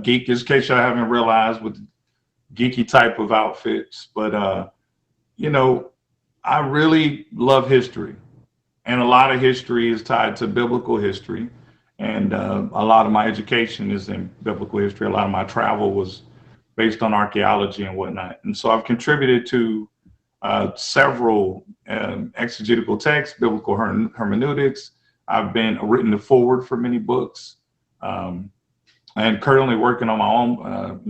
geek, just in case y'all haven't realized, with geeky type of outfits. But, I really love history. And a lot of history is tied to biblical history. And a lot of my education is in biblical history. A lot of my travel was based on archaeology and whatnot. And so I've contributed to several exegetical texts, biblical hermeneutics. I've been written the forward for many books, and currently working on my own,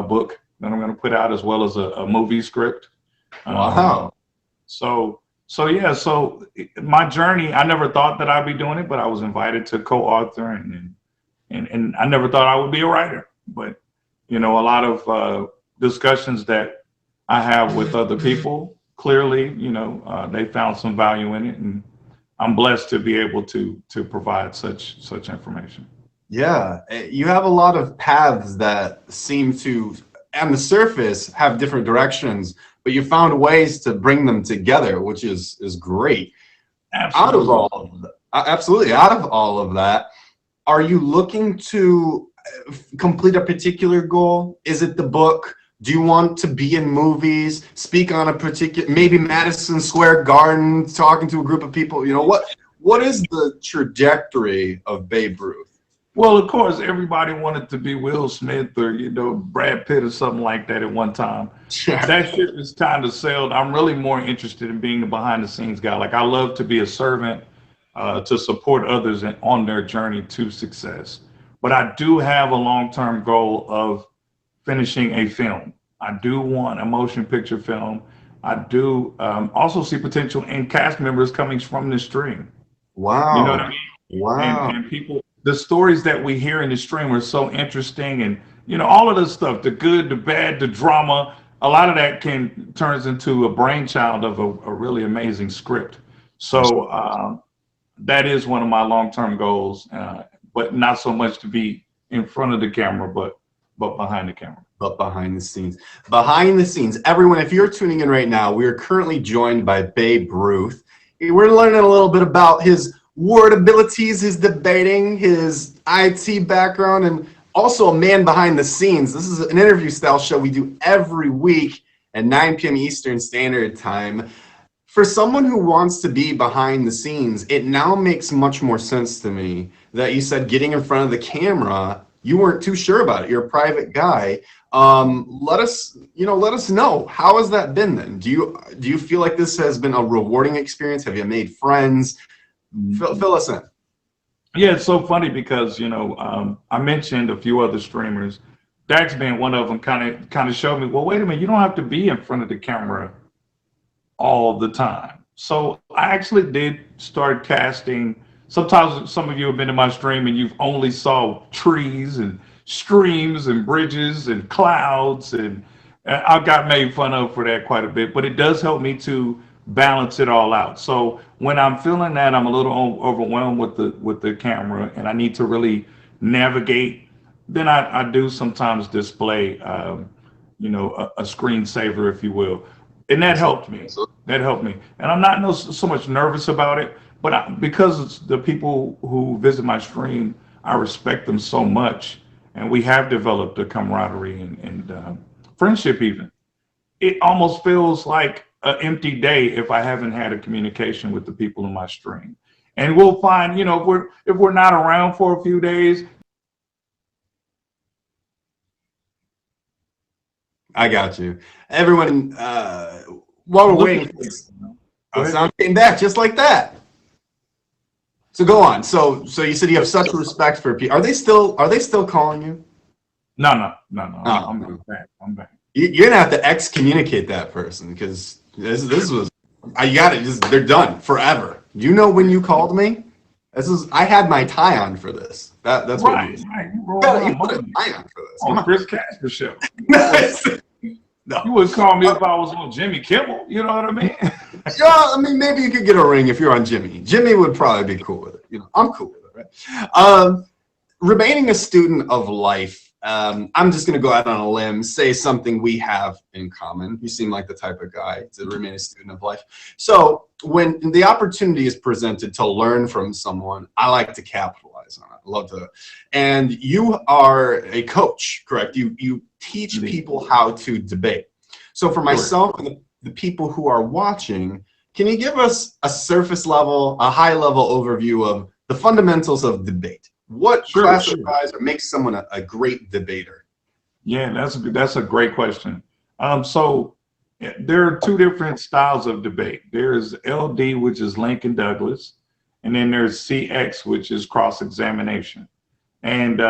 book that I'm going to put out, as well as a movie script. Wow. So yeah. So my journey, I never thought that I'd be doing it, but I was invited to co-author, and I never thought I would be a writer. But a lot of discussions that I have with other people, clearly, they found some value in it, and I'm blessed to be able to provide such information. Yeah, you have a lot of paths that seem to, on the surface, have different directions, but you found ways to bring them together, which is great. Absolutely. Out of all of that, are you looking to complete a particular goal? Is it the book? Do you want to be in movies, speak on a particular, maybe Madison Square Garden, talking to a group of people? What is the trajectory of Babe Ruth? Well, of course, everybody wanted to be Will Smith or, Brad Pitt or something like that at one time. Sure. That ship is kind of sailed. I'm really more interested in being the behind the scenes guy. Like, I love to be a servant, to support others on their journey to success. But I do have a long-term goal of finishing a film. I do want a motion picture film. I do also see potential in cast members coming from the stream. Wow. You know what I mean? Wow. And people, the stories that we hear in the stream are so interesting, and all of this stuff, the good, the bad, the drama, a lot of that turns into a brainchild of a really amazing script. So that is one of my long-term goals, but not so much to be in front of the camera, but behind the camera. But behind the scenes. Behind the scenes. Everyone, if you're tuning in right now, we are currently joined by Babe Ruth. We're learning a little bit about his word abilities, his debating, his IT background, and also a man behind the scenes. This is an interview style show we do every week at 9 p.m. Eastern Standard Time. For someone who wants to be behind the scenes, it now makes much more sense to me that you said getting in front of the camera, you weren't too sure about it. You're a private guy. Let us know, how has that been then? Do you feel like this has been a rewarding experience? Have you made friends? Fill us in. Yeah, it's so funny because I mentioned a few other streamers. Dax being one of them kind of showed me, well, wait a minute, you don't have to be in front of the camera all the time. So I actually did start casting. Sometimes some of you have been in my stream and you've only saw trees and streams and bridges and clouds, and I got made fun of for that quite a bit, but it does help me to balance it all out. So when I'm feeling that I'm a little overwhelmed with the camera and I need to really navigate, then I do sometimes display a screensaver, if you will, and that helped me. And I'm not so much nervous about it, but because it's the people who visit my stream, I respect them so much, and we have developed a camaraderie and friendship. Even it almost feels like an empty day if I haven't had a communication with the people in my stream. And we'll find, if we're not around for a few days. I got you. Everyone, while we're waiting, sound came back just like that. So go on. So you said you have such respect for people. Are they still calling you? No. Oh. I'm back. You're gonna have to excommunicate that person, because this was, I got it. Just, they're done forever. Do you know when you called me? I had my tie on for this. That's right. Right. You put a tie on for this. On Chris Casper show. No. You would call me if I was on Jimmy Kimmel. You know what I mean? Yeah, I mean, maybe you could get a ring if you're on Jimmy. Jimmy would probably be cool with it. I'm cool with it, right? Remaining a student of life, I'm just going to go out on a limb, say something we have in common. You seem like the type of guy to remain a student of life. So when the opportunity is presented to learn from someone, I like to capitalize on it. I love to. And you are a coach, correct? You teach people how to debate. So for myself and the people who are watching, can you give us a surface level, a high level overview of the fundamentals of debate? What classifies or makes someone a great debater? Yeah, that's a great question. So there are two different styles of debate. There's LD, which is Lincoln Douglas, and then there's CX, which is cross-examination. And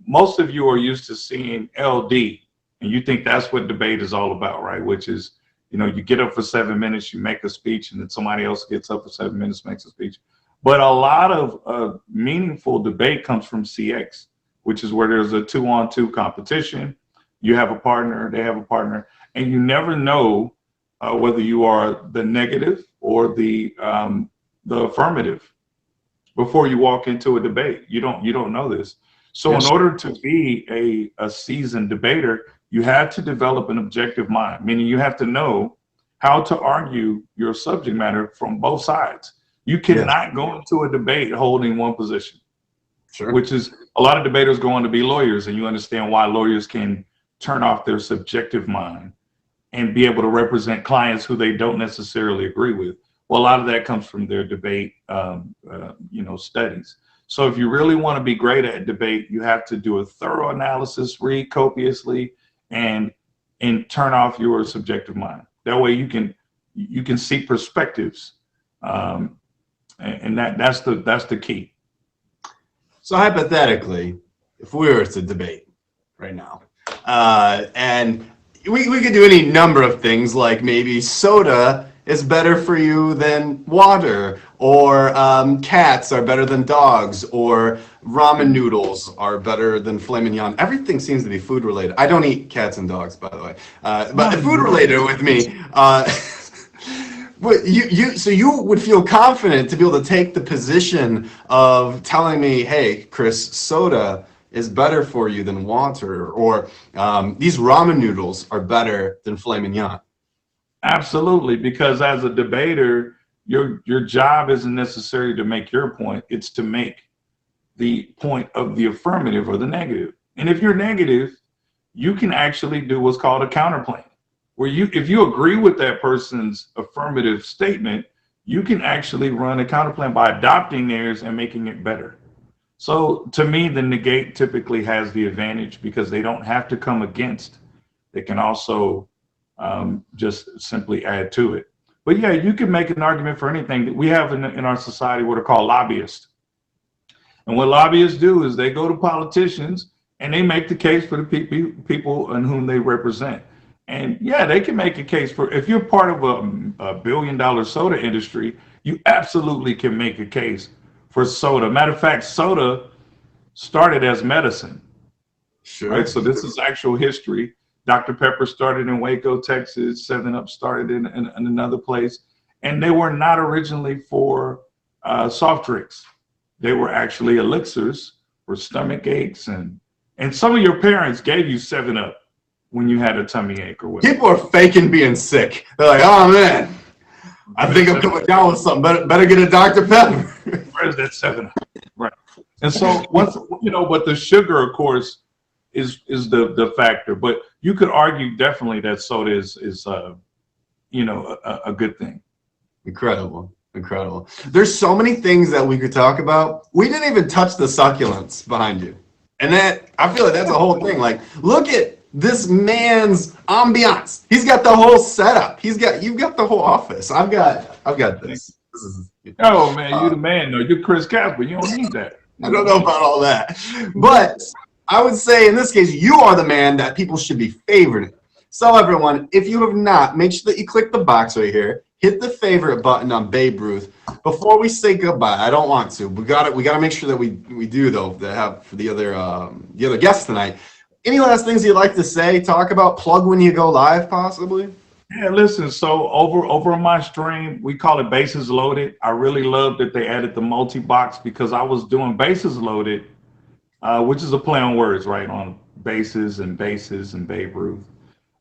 most of you are used to seeing LD, and you think that's what debate is all about, right? Which is, you get up for 7 minutes, you make a speech, and then somebody else gets up for 7 minutes, makes a speech. But a lot of meaningful debate comes from CX, which is where there's a 2-on-2 competition. You have a partner, they have a partner, and you never know whether you are the negative or the affirmative before you walk into a debate. You don't know this. So in order to be a seasoned debater, you have to develop an objective mind, meaning you have to know how to argue your subject matter from both sides. You cannot go into a debate holding one position, which is a lot of debaters go on to be lawyers, and you understand why lawyers can turn off their subjective mind and be able to represent clients who they don't necessarily agree with. Well, a lot of that comes from their debate, studies. So if you really want to be great at debate, you have to do a thorough analysis, read copiously, and turn off your subjective mind. That way you can see perspectives. And that's the key. So hypothetically, if we were to debate right now, and we could do any number of things, like maybe soda is better for you than water, or cats are better than dogs, or ramen noodles are better than filet mignon. Everything seems to be food related. I don't eat cats and dogs, by the way, but food related with me. But so you would feel confident to be able to take the position of telling me, hey, Chris, soda is better for you than water, or these ramen noodles are better than filet mignon. Absolutely, because as a debater, your job isn't necessarily to make your point, it's to make the point of the affirmative or the negative. And if you're negative, you can actually do what's called a counterpoint, where if you agree with that person's affirmative statement, you can actually run a counterpoint by adopting theirs and making it better. So to me, the negate typically has the advantage because they don't have to come against. They can also just simply add to it. But yeah, you can make an argument for anything. We have in our society what are called lobbyists. And what lobbyists do is they go to politicians and they make the case for the people in whom they represent. And yeah, they can make a case for, if you're part of a $1 billion soda industry, you absolutely can make a case for soda. Matter of fact, soda started as medicine. Right? So this is actual history. Dr. Pepper started in Waco, Texas. 7-Up started in another place. And they were not originally for soft drinks. They were actually elixirs for stomach aches. And some of your parents gave you 7-Up when you had a tummy ache or whatever. People are faking being sick. They're like, oh man, I think I'm coming down with something. Better get a Dr. Pepper. Where's that 7-Up? Right. And so once, but the sugar, of course, is the factor. But you could argue definitely that soda is a good thing. Incredible. There's so many things that we could talk about. We didn't even touch the succulents behind you. And that, I feel like that's a whole thing. Like, look at this man's ambiance. He's got the whole setup. You've got the whole office. I've got this. Oh man, you're the man. No, you're Chris Casper. You don't need that. I don't know about all that, but I would say in this case, you are the man that people should be favoring. So everyone, if you have not, make sure that you click the box right here, hit the favorite button on Babe Ruth. Before we say goodbye, I don't want to. We got to make sure that we do though. To have for the other guests tonight. Any last things you'd like to say? Talk about, plug when you go live, possibly. Yeah, listen. So over on my stream, we call it Bases Loaded. I really love that they added the multi-box because I was doing Bases Loaded, which is a play on words, right, on bases and Babe Ruth.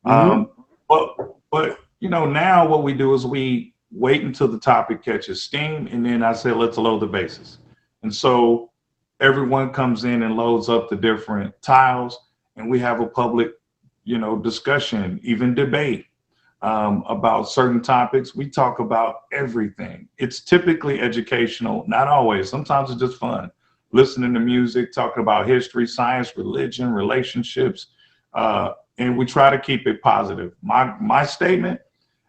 But now what we do is we wait until the topic catches steam, and then I say, let's load the bases. And so everyone comes in and loads up the different tiles, and we have a public, discussion, even debate about certain topics. We talk about everything. It's typically educational, not always. Sometimes it's just fun. Listening to music, talking about history, science, religion, relationships, and we try to keep it positive. My statement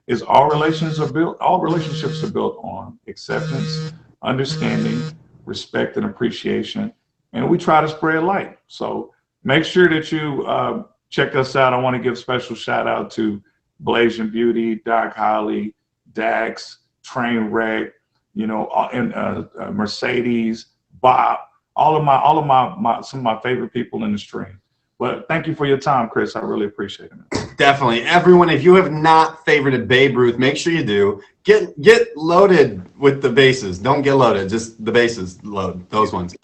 is all relationships are built on acceptance, understanding, respect, and appreciation, and we try to spread light. So make sure that you check us out. I want to give special shout out to Blasian Beauty, Doc Holly, Dax, Trainwreck, and Mercedes, Bob, all of my some of my favorite people in the stream. But thank you for your time, Chris. I really appreciate it. Definitely. Everyone, if you have not favorited Babe Ruth, make sure you do. Get loaded with the bases. Don't get loaded. Just the bases load. Those ones.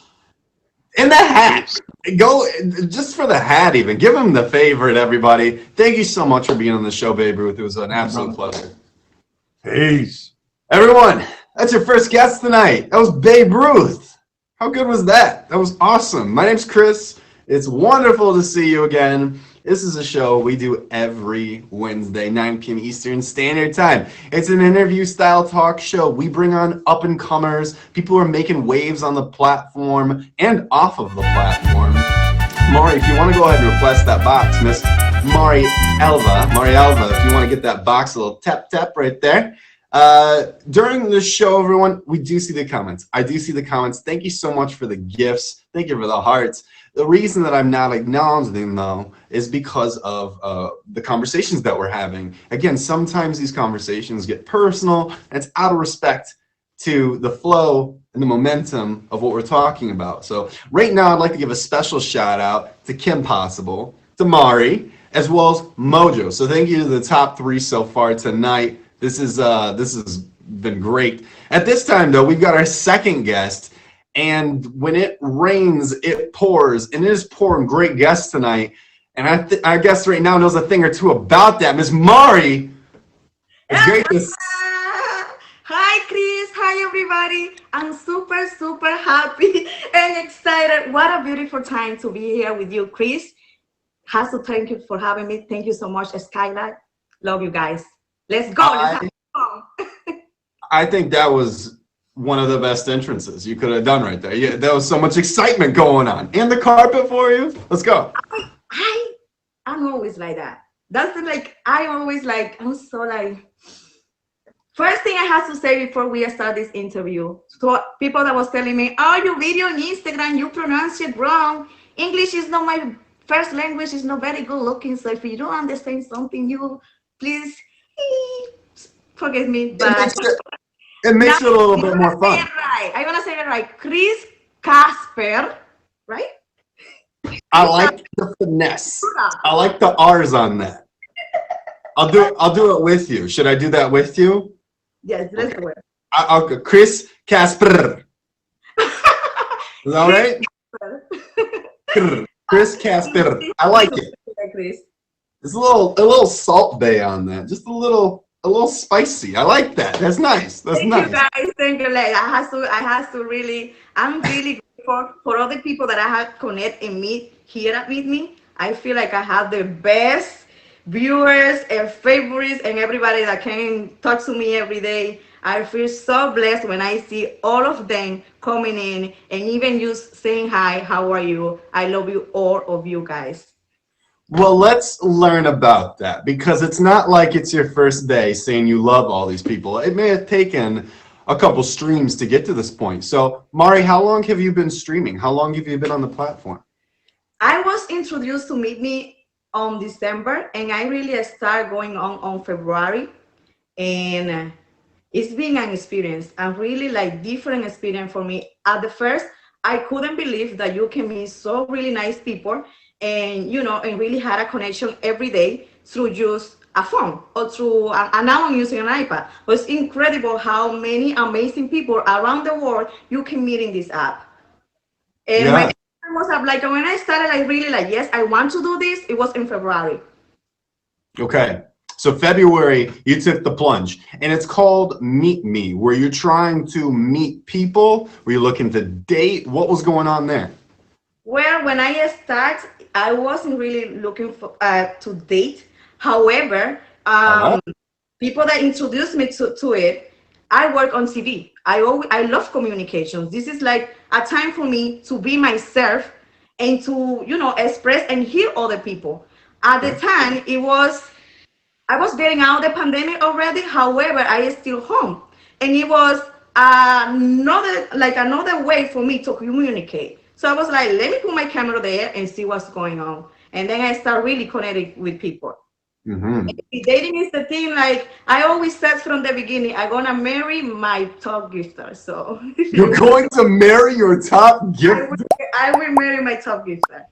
And the hat. Go just for the hat even. Give him the favorite, everybody. Thank you so much for being on the show, Babe Ruth. It was an absolute pleasure. Peace. Everyone, that's your first guest tonight. That was Babe Ruth. How good was that? That was awesome. My name's Chris. It's wonderful to see you again. This is a show we do every Wednesday, 9 p.m. Eastern Standard Time. It's an interview-style talk show. We bring on up-and-comers, people who are making waves on the platform and off of the platform. Mari, if you want to go ahead and request that box, Miss Mari Elva, if you want to get that box, a little tap right there. During the show, everyone, we do see the comments. I do see the comments. Thank you so much for the gifts. Thank you for the hearts. The reason that I'm not acknowledging them, though, is because of the conversations that we're having. Again, sometimes these conversations get personal, and it's out of respect to the flow and the momentum of what we're talking about. So right now, I'd like to give a special shout out to Kim Possible, to Mari, as well as Mojo. So thank you to the top 3 so far tonight. This has been great. At this time, though, we've got our second guest. And when it rains, it pours, and it is pouring great guests tonight. And I guess right now knows a thing or two about that. Miss Mari, it's great to Hi, Chris. Hi, everybody. I'm super happy and excited. What a beautiful time to be here with you, Chris. Has to thank you for having me. Thank you so much, Skylight. Love you guys. Let's go. Let's have fun. I think that was one of the best entrances you could have done right there. Yeah, there was so much excitement going on. And the carpet for you. Let's go. I'm always like that. That's I'm so like. First thing I have to say before we start this interview, so people that was telling me, oh, your video on Instagram, you pronounce it wrong. English is not my first language, it's not very good looking. So if you don't understand something, you please forgive me. But it makes it a little bit more fun. Right. I'm gonna say it right. Chris Casper, right? I like the finesse. I like the R's on that. I'll do it with you. Should I do that with you? Yes, let's do it. I'll go. Chris Casper. Is that all right? Chris Casper. I like it. Chris. There's a little salt bay on that. Just a little spicy. I like that. That's nice. That's nice. Thank you guys. Thank you. Like I have to really. I'm really grateful for all the people that I have connect and meet here with me. I feel like I have the best viewers and favorites and everybody that can talk to me every day. I feel so blessed when I see all of them coming in and even you saying hi. How are you? I love you, all of you guys. Well, let's learn about that, because it's not like it's your first day saying you love all these people. It may have taken a couple streams to get to this point. So, Mari, how long have you been streaming? How long have you been on the platform? I was introduced to Meet Me on December, and I really started going on February. And it's been an experience, a really different experience for me. At the first, I couldn't believe that you can meet so really nice people and and really had a connection every day through just a phone or through and now I'm using an iPad. But it's incredible how many amazing people around the world you can meet in this app. And yeah. When I started, I really yes, I want to do this. It was in February. Okay. So February, you took the plunge, and it's called Meet Me. Were you trying to meet people? Were you looking to date? What was going on there? Well, when I start, I wasn't really looking for to date. However, All right. people that introduced me to it, I work on TV. I love communications. This is like a time for me to be myself and to, you know, express and hear other people. At the time, I was getting out of the pandemic already. However, I is still home, and it was another way for me to communicate. So I was like, let me put my camera there and see what's going on, and then I start really connecting with people. Mm-hmm. Dating is the thing. Like I always said from the beginning, I'm gonna marry my top gifter. So You're going to marry your top gift. I will marry my top gifter.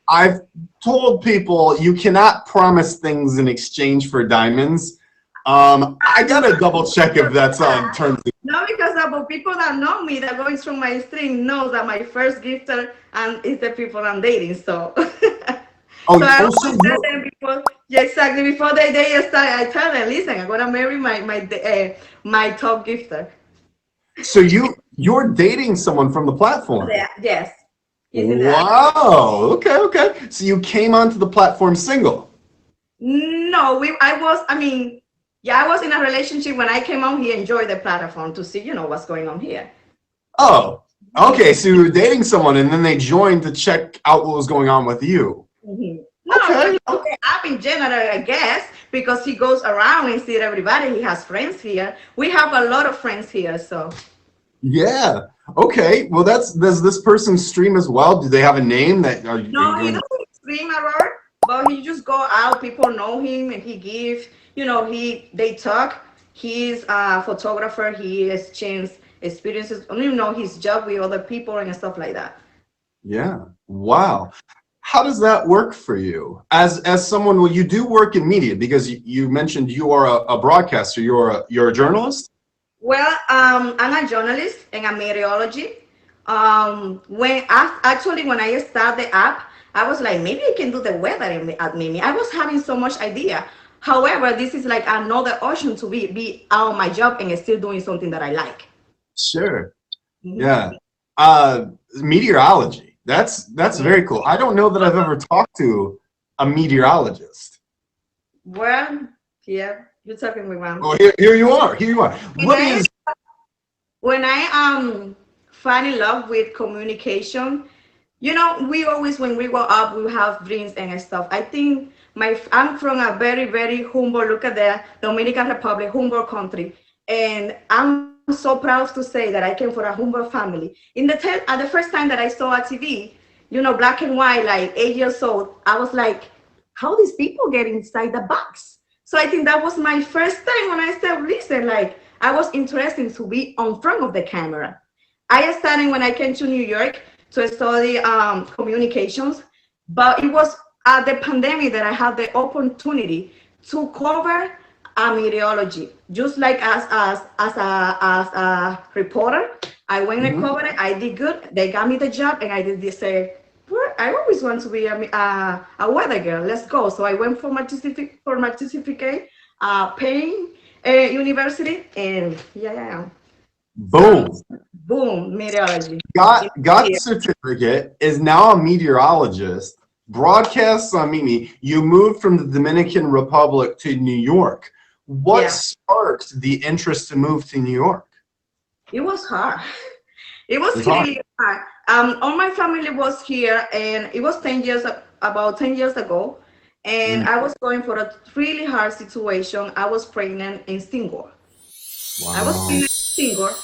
I've told people you cannot promise things in exchange for diamonds. I gotta double check if that's on terms of. No, because about people that know me, that going through my stream, knows that my first gifter and is the people I'm dating. So, Oh, so I oh, so always tell them before, yeah, exactly before they start, I tell them, listen, I'm gonna marry my top gifter. so you're dating someone from the platform. Yeah, yes. He's in the- Wow. Okay. So you came onto the platform single. No, I was in a relationship when I came on here, enjoyed the platform to see, you know, what's going on here. Oh, okay. So you were dating someone, and then they joined to check out what was going on with you. Mm-hmm. No, Okay. okay, app in general, I guess, because he goes around and sees everybody. He has friends here. We have a lot of friends here, so. Yeah. Okay. Well, does this person stream as well? Do they have a name that are you? No, he doesn't stream a lot, but he just go out. People know him, and he gives. You know, they talk. He's a photographer. He exchanges experiences. You know, his job with other people and stuff like that. Yeah. Wow. How does that work for you as someone? Well, you do work in media because you mentioned you are a broadcaster. You're a journalist. Well, I'm a journalist and a meteorology. When I started the app, I was like, maybe I can do the weather at Mimi. I was having so much idea. However, this is like another option to be out of my job and still doing something that I like. Sure. Mhm. Yeah. Meteorology. That's very cool. I don't know that I've ever talked to a meteorologist. Well, yeah, you're talking with one. Oh, here you are. When I fall in love with communication, you know, we always, when we grow up, we have dreams and stuff. I think I'm from a very, very humble, look at the Dominican Republic, humble country. And I'm so proud to say that I came from a humble family. At the first time that I saw a TV, you know, black and white, like 8 years old, I was like, how these people get inside the box? So I think that was my first time when I said, listen, like, I was interested to be on front of the camera. I started when I came to New York to study communications, but it was at the pandemic that I had the opportunity to cover meteorology. Just like as a reporter, I went and covered it. I did good. They got me the job, and I did this. Well, I always want to be a weather girl. Let's go. So I went for my certificate, paying university, and yeah. Boom. Boom, meteorology. Got the certificate, is now a meteorologist, broadcasts on Mimi. You moved from the Dominican Republic to New York. What sparked the interest to move to New York? It was hard. It was really hard. All my family was here, and it was about 10 years ago. And I was going for a really hard situation. I was pregnant and single. Wow. I was pregnant and single.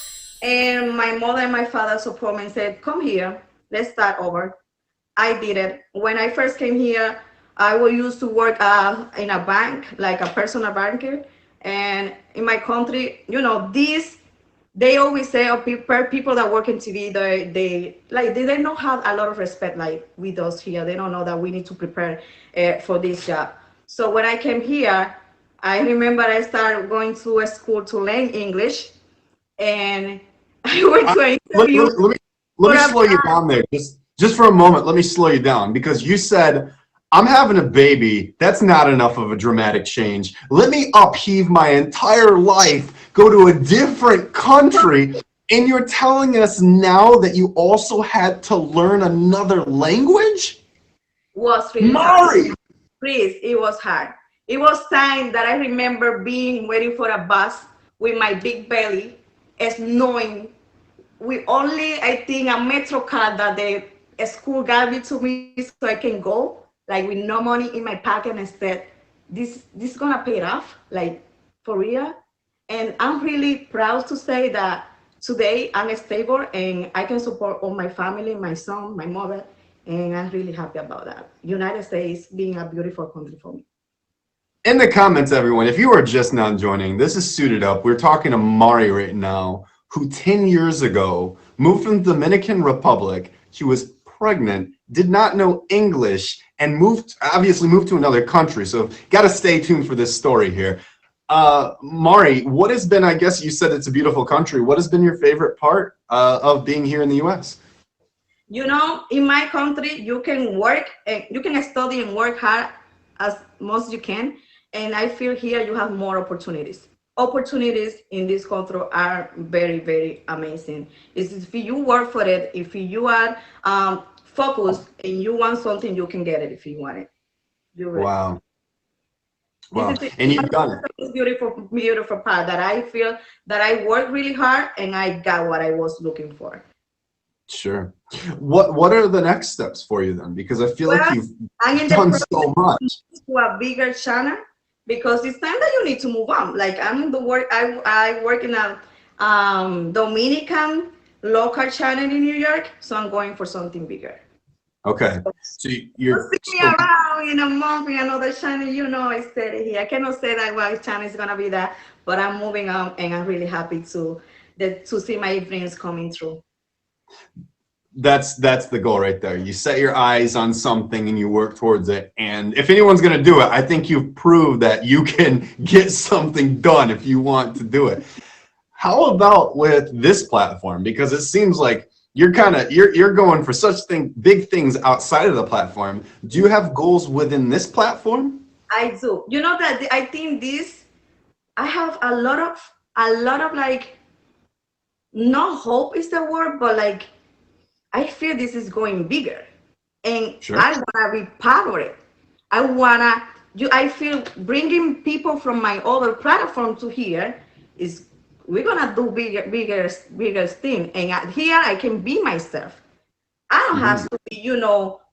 And my mother and my father support me and said, come here, let's start over. I did it. When I first came here, I used to work in a bank, like a personal banker. And in my country, you know, they always say people that work in TV, they don't have a lot of respect like with us here. They don't know that we need to prepare for this job. So when I came here, I remember I started going to a school to learn English, and I went to an interview. Let me slow you down there. Just for a moment, let me slow you down, because you said I'm having a baby. That's not enough of a dramatic change. Let me upheave my entire life, go to a different country, and you're telling us now that you also had to learn another language? Was really Mari! hard. Please, it was hard. It was time that I remember being waiting for a bus with my big belly, as knowing we only, I think, a Metro card that the school gave it to me so I can go, like with no money in my pocket. And said, this is gonna pay it off, like for real. And I'm really proud to say that today I'm stable and I can support all my family, my son, my mother, and I'm really happy about that. United States being a beautiful country for me. In the comments, everyone, if you are just now joining, this is Suited Up. We're talking to Mari right now, who 10 years ago moved from the Dominican Republic. She was pregnant, did not know English, and obviously moved to another country. So got to stay tuned for this story here. Mari, what has been, I guess you said it's a beautiful country. What has been your favorite part of being here in the U.S.? You know, in my country, you can work and you can study and work hard as most you can. And I feel here you have more opportunities. Opportunities in this country are very, very amazing. It's if you work for it, if you are focused and you want something, you can get it if you want it. You're right. Wow. Wow. This is And you've done it. this beautiful, beautiful part that I feel that I worked really hard and I got what I was looking for. Sure. What are the next steps for you then? Because I feel like you've I'm in the done process so much. to a bigger channel because it's time that you need to move on. Like I'm in the work. I work in a Dominican local channel in New York, so I'm going for something bigger. Okay. So you're See me around in a month in another channel. You know, I said it here. I cannot say that what channel is gonna be that, but I'm moving on, and I'm really happy to see my dreams coming true. that's the goal right there. You set your eyes on something and you work towards it. And if anyone's going to do it, I think you've proved that you can get something done if you want to do it. How about with this platform? Because it seems like you're you're going for such big things outside of the platform. Do you have goals within this platform? I do. You know that I think I have a lot of like, no hope is the word, but like, I feel this is going bigger, and Sure. I wanna be part of it. I feel bringing people from my other platform to here is we're gonna do bigger thing, and here I can be myself. I don't have to be,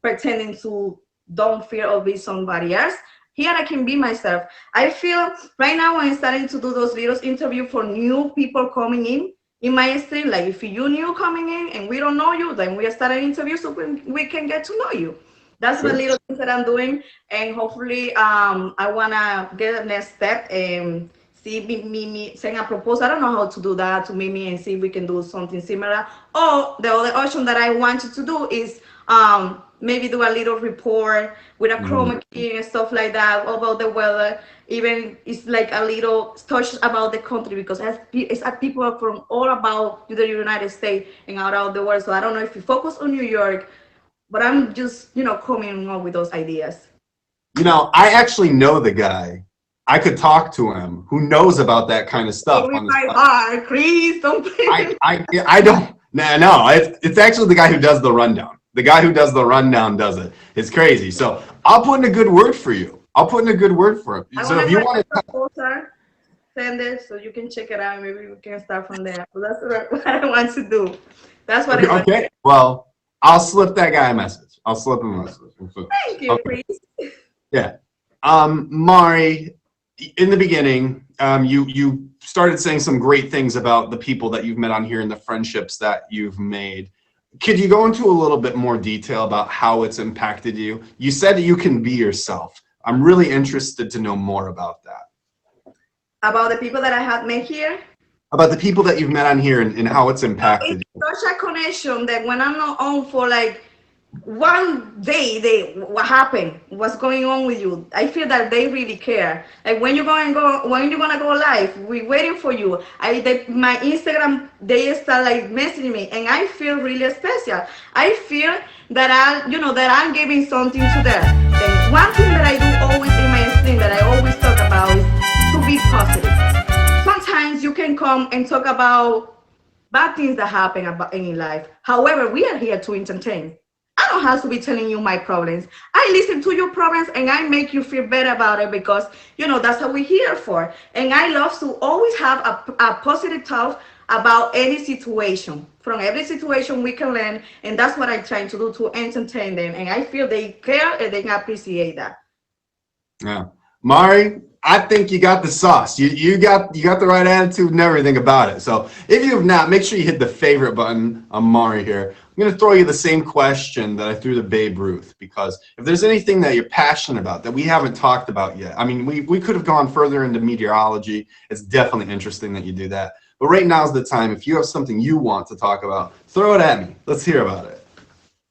pretending to don't fear or be somebody else. Here I can be myself. I feel right now when I'm starting to do those little interviews for new people coming in my stream, like if you new coming in and we don't know you, then we start an interview so we can get to know you. That's the little things that I'm doing, and hopefully I wanna get the next step and see me send a proposal. I don't know how to do that to Mimi and see if we can do something similar. Or the other option that I wanted to do is maybe do a little report with a chroma key and stuff like that about the weather. Even it's like a little touch about the country because it's people from all about the United States and out of the world. So I don't know if you focus on New York, but I'm just coming up with those ideas. I actually know the guy. I could talk to him who knows about that kind of stuff. Oh my heart, Chris, don't play. I don't. No, it's actually the guy who does the rundown. The guy who does the rundown does it. It's crazy. So I'll put in a good word for you. I'll put in a good word for him. So if you want to send it so you can check it out. Maybe we can start from there. So that's what I want to do. That's what I want. Okay. Well, I'll slip that guy a message. I'll slip him a message. Thank you, Chris. Yeah. Mari, in the beginning, you started saying some great things about the people that you've met on here and the friendships that you've made. Could you go into a little bit more detail about how it's impacted you? You said that you can be yourself. I'm really interested to know more about that. About the people that I have met here? About the people that you've met on here and how it's impacted you. It's such a connection that when I'm not on for like one day what happened, what's going on with you. I feel that they really care. Like when you're gonna go live, we waiting for you. My Instagram, they start like messaging me, and I feel really special. I feel that I'm giving something to them. And one thing that I do always in my stream that I always talk about is to be positive. Sometimes you can come and talk about bad things that happen about in life. However, we are here to entertain. I don't have to be telling you my problems. I listen to your problems and I make you feel better about it because, that's what we're here for. And I love to always have a positive thought about any situation. From every situation we can learn. And that's what I'm trying to do to entertain them. And I feel they care and they appreciate that. Yeah. Mari, I think you got the sauce. You got the right attitude and everything about it. So if you have not, make sure you hit the favorite button on Mari here. I'm going to throw you the same question that I threw to Babe Ruth, because if there's anything that you're passionate about that we haven't talked about yet, I mean, we could have gone further into meteorology. It's definitely interesting that you do that. But right now's the time. If you have something you want to talk about, throw it at me. Let's hear about it.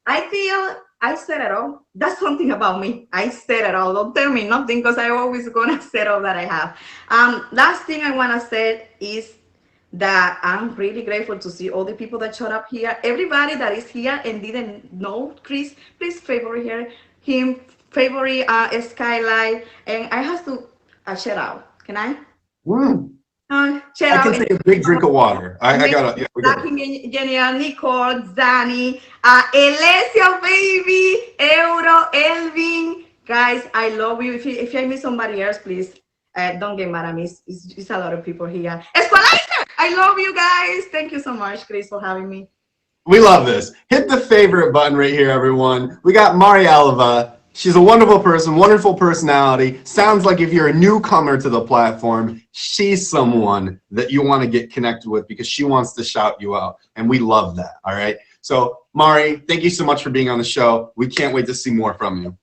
I feel I said it all. That's something about me. I said it all. Don't tell me nothing because I always gonna say all that I have. Last thing I wanna say is that I'm really grateful to see all the people that showed up here. Everybody that is here and didn't know Chris, please favorite Skylight, and I have to shout out. Can I? Shout I out can take a big drink of water. I got it. Yeah, Genial, Nicole, Zani, Alessio, baby, Euro, Elvin. Guys, I love you. If I miss somebody else, please don't get mad at me. It's a lot of people here. Esqualaita, I love you guys. Thank you so much, Chris, for having me. We love this. Hit the favorite button right here, everyone. We got Mari Alva. She's a wonderful person, wonderful personality. Sounds like if you're a newcomer to the platform, she's someone that you want to get connected with because she wants to shout you out. And we love that, all right? So, Mari, thank you so much for being on the show. We can't wait to see more from you.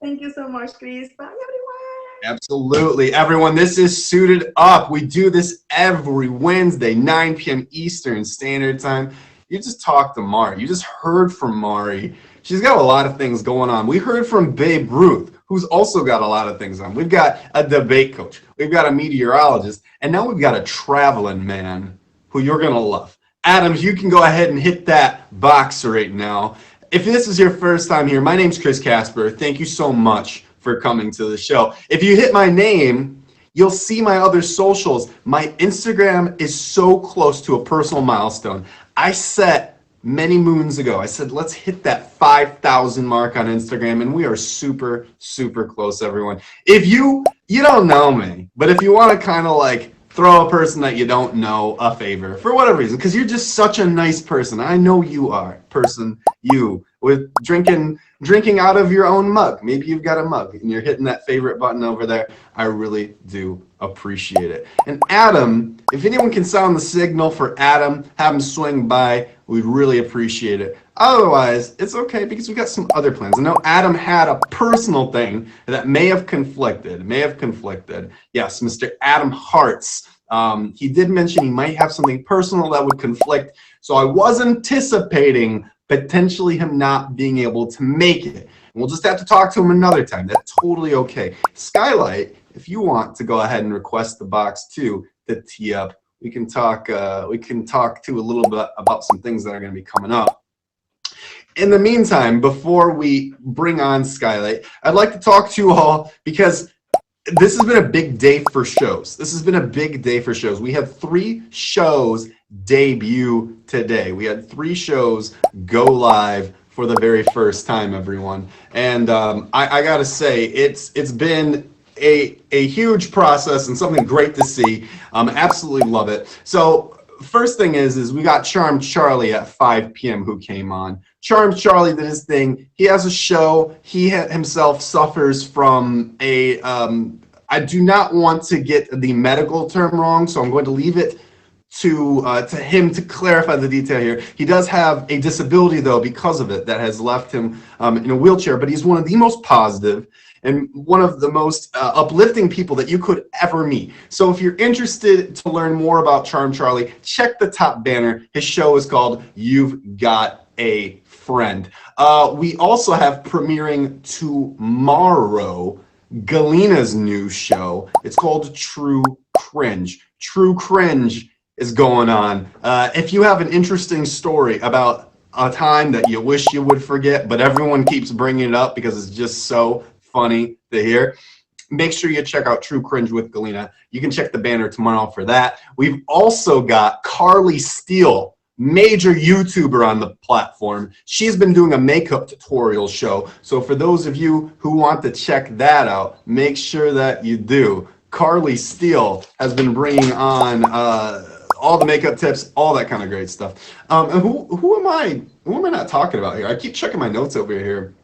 Thank you so much, Chris. Bye, everyone. Absolutely. Everyone, this is Suited Up. We do this every Wednesday, 9 p.m. Eastern Standard Time. You just talked to Mari. You just heard from Mari. She's got a lot of things going on. We heard from Babe Ruth, who's also got a lot of things on. We've got a debate coach. We've got a meteorologist. And now we've got a traveling man who you're going to love. Adams, you can go ahead and hit that box right now. If this is your first time here, my name's Chris Casper. Thank you so much for coming to the show. If you hit my name, you'll see my other socials. My Instagram is so close to a personal milestone. I set many moons ago, I said, let's hit that 5,000 mark on Instagram, and we are super, super close, everyone. If you don't know me, but if you want to kind of like throw a person that you don't know a favor, for whatever reason, because you're just such a nice person. I know you are, with drinking out of your own mug. Maybe you've got a mug, and you're hitting that favorite button over there. I really do appreciate it. And Adam, if anyone can sound the signal for Adam, have him swing by, we'd really appreciate it. Otherwise, it's okay because we got some other plans. I know Adam had a personal thing that may have conflicted. Yes, Mr. Adam Hartz. He did mention he might have something personal that would conflict. So I was anticipating potentially him not being able to make it. And we'll just have to talk to him another time. That's totally okay. Skylight, if you want to go ahead and request the box too to tee up, we can talk too a little bit about some things that are going to be coming up. In the meantime, before we bring on Skylight, I'd like to talk to you all because this has been a big day for shows. We have 3 shows debut today. We had 3 shows go live for the very first time, everyone. And I gotta say, it's been a huge process and something great to see. Absolutely love it. So first thing is we got Charmed Charlie at 5 p.m. who came on. Charmed Charlie did his thing. He has a show. He himself suffers from a, I do not want to get the medical term wrong, so I'm going to leave it to him to clarify the detail here. He does have a disability, though, because of it, that has left him in a wheelchair, but he's one of the most positive and one of the most uplifting people that you could ever meet. So if you're interested to learn more about Charmed Charlie, check the top banner. His show is called You've Got a friend. We also have premiering tomorrow Galena's new show. It's called True Cringe. True Cringe is going on. If you have an interesting story about a time that you wish you would forget, but everyone keeps bringing it up because it's just so funny to hear, make sure you check out True Cringe with Galena. You can check the banner tomorrow for that. We've also got Carly Steele, major YouTuber on the platform. She's been doing a makeup tutorial show. So for those of you who want to check that out, make sure that you do. Carly Steele has been bringing on all the makeup tips, all that kind of great stuff. And who am I not talking about here? I keep checking my notes over here.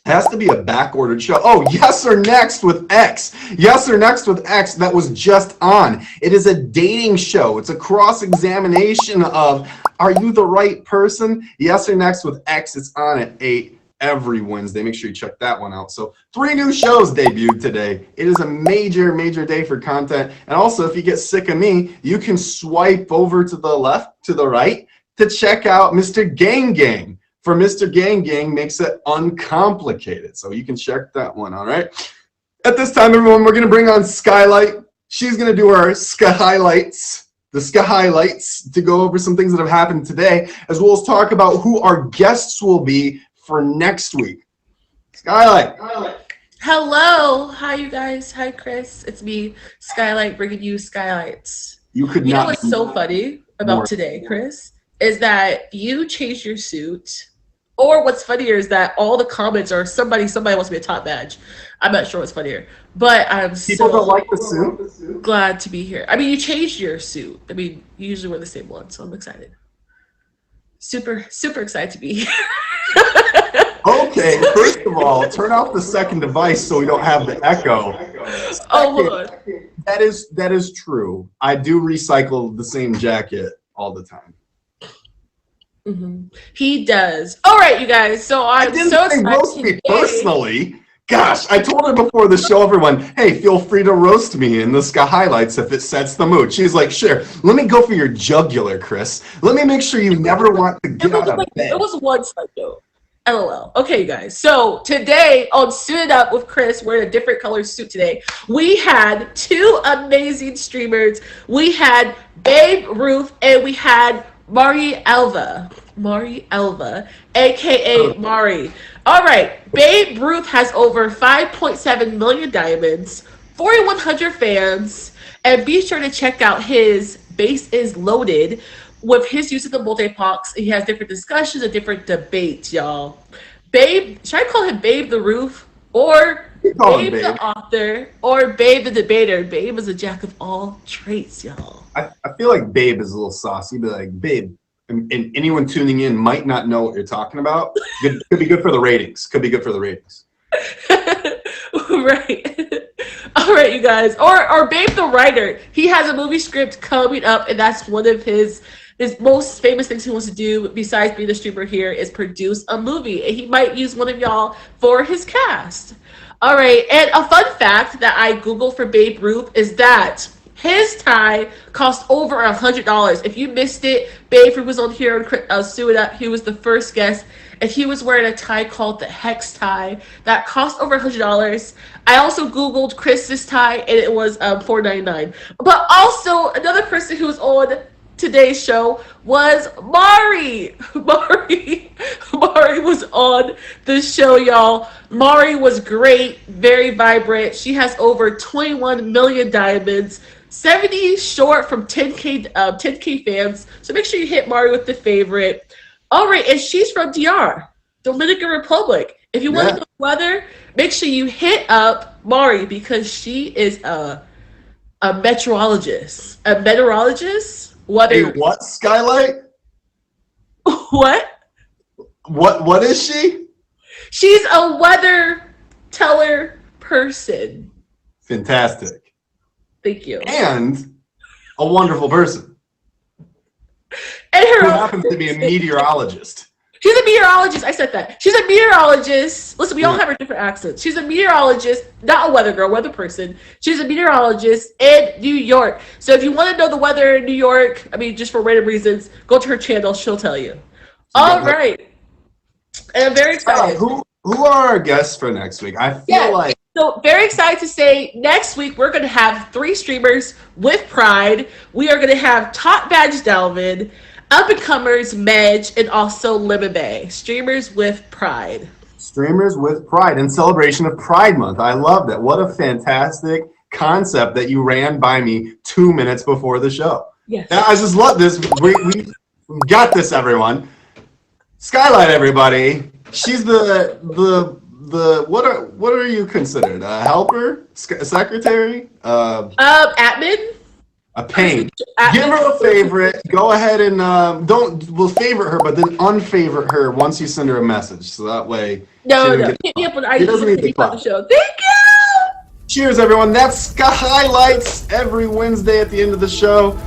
It has to be a back-ordered show. Oh, Yes or Next with X. Yes or Next with X, that was just on. It is a dating show. It's a cross-examination of, are you the right person? Yes or Next with X. It's on at 8 every Wednesday. Make sure you check that one out. So 3 new shows debuted today. It is a major, major day for content. And also, if you get sick of me, you can swipe over to the left, to the right, to check out Mr. Gang Gang. For Mr. Gang Gang makes it uncomplicated. So you can check that one, all right? At this time, everyone, we're going to bring on Skylight. She's going to do our Sky Highlights, the Sky Highlights, to go over some things that have happened today, as well as talk about who our guests will be for next week. Skylight. Hello. Hi, you guys. Hi, Chris. It's me, Skylight, bringing you Skylights. You could You know not. what's so funny about more. today, Chris, is that you changed your suit. Or what's funnier is that all the comments are somebody wants to be a top badge. I'm not sure what's funnier. But I'm People so don't like the suit? glad to be here. I mean, you changed your suit. I mean, you usually wear the same one, so I'm excited. Super, super excited to be here. Okay, first of all, turn off the second device so we don't have the echo. Oh, hold on. That is true. I do recycle the same jacket all the time. He does. All right, you guys. So I I'm didn't so say excited. roast me today. personally. Gosh, I told her before the show, everyone, hey, feel free to roast me in the Sky Highlights if it sets the mood. She's like, sure. Let me go for your jugular, Chris. Let me make sure you never want to get out of bed. It was one side note. LOL. Okay, you guys. So today on Suited Up with Chris, wearing a different color suit today, we had 2 amazing streamers. We had Babe Ruth and we had Mari Elva, aka Mari. All right, Babe Ruth has over 5.7 million diamonds, 4,100 fans, and be sure to check out his Base is Loaded with his use of the multi-pox. He has different discussions and different debates, y'all. Babe, should I call him Babe the Roof or Call him Babe Babe. the Author or Babe the Debater? Babe is a jack of all trades, y'all. I feel like Babe is a little saucy. Be like, Babe, and anyone tuning in might not know what you're talking about. Could be good for the ratings. Right. All right, you guys. Or Babe the Writer. He has a movie script coming up, and that's one of his most famous things he wants to do besides being a streamer here is produce a movie. And he might use one of y'all for his cast. All right. And a fun fact that I Googled for Babe Ruth is that his tie cost over $100. If you missed it, Babe Ruth was on here on Suit Up. He was the first guest, and he was wearing a tie called the Hex tie that cost over $100. I also Googled Chris's tie, and it was $4.99. But also, another person who was on today's show was Mari. Mari was on the show, y'all. Mari was great, very vibrant. She has over 21 million diamonds. 70 short from 10K fans. So make sure you hit Mari with the favorite. All right, and she's from DR, Dominican Republic. If you want to know the weather, make sure you hit up Mari because she is a meteorologist. A meteorologist? Hey, what, Skylight? What? What is she? She's a weather teller person. Fantastic. Thank you. And a wonderful person And her who happens to be a meteorologist. She's a meteorologist. I said that. She's a meteorologist. Listen, we all have our different accents. She's a meteorologist, not a weather girl, weather person. She's a meteorologist in New York. So if you want to know the weather in New York, I mean, just for random reasons, go to her channel. She'll tell you. All right. And I'm very excited. Who are our guests for next week? I feel like So very excited to say next week we're going to have 3 streamers with pride. We are going to have Top Badge Delvin, up-and-comers Medj, and also Limabe. Streamers with pride. Streamers with pride in celebration of Pride Month. I love that. What a fantastic concept that you ran by me 2 minutes before the show. Yes. I just love this. We got this, everyone. Skylight, everybody. She's the what are you considered? A helper? A secretary? Admin. A pain. Admin. Give her a favorite. Go ahead and we'll favorite her, but then unfavorite her once you send her a message. So that way. No. Hit me up on IG doesn't need to the be on the clout. show. Thank you. Cheers, everyone. That's Highlights every Wednesday at the end of the show.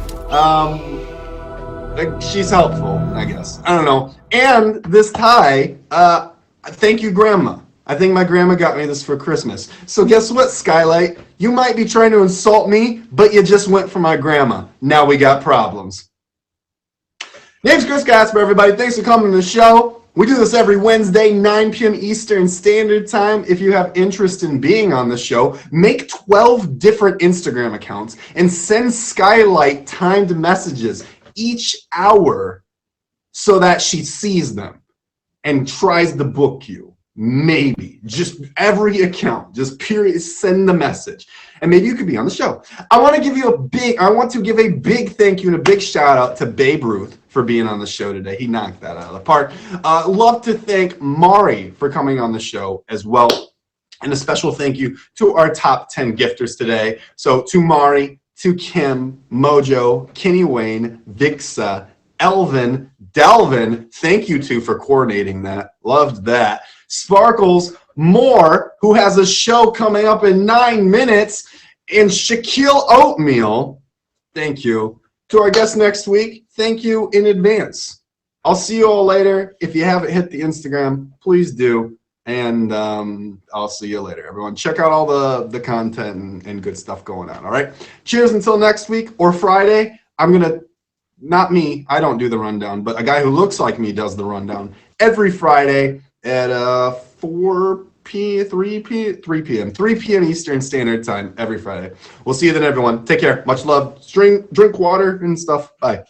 She's helpful, I guess. I don't know. And this tie, thank you, Grandma. I think my grandma got me this for Christmas. So guess what, Skylight? You might be trying to insult me, but you just went for my grandma. Now we got problems. Name's Chris Gasper, everybody. Thanks for coming to the show. We do this every Wednesday, 9 p.m. Eastern Standard Time. If you have interest in being on the show, make 12 different Instagram accounts and send Skylight timed messages each hour so that she sees them and tries to book you. Maybe. Just every account. Just period. Send the message. And maybe you could be on the show. I want to give a big thank you and a big shout out to Babe Ruth for being on the show today. He knocked that out of the park. Love to thank Mari for coming on the show as well. And a special thank you to our top 10 gifters today. So to Mari, to Kim, Mojo, Kenny Wayne, Vixa, Elvin, Delvin, thank you two for coordinating that. Loved that. Sparkles Moore, who has a show coming up in 9 minutes, and Shaquille Oatmeal, thank you. To our guest next week, thank you in advance. I'll see you all later. If you haven't hit the Instagram, please do. And I'll see you later, everyone. Check out all the content and good stuff going on, all right? Cheers until next week or Friday. Not me, I don't do the rundown, but a guy who looks like me does the rundown every Friday at 3 p.m. Eastern Standard Time every Friday. We'll see you then, everyone. Take care. Much love. Drink water and stuff. Bye.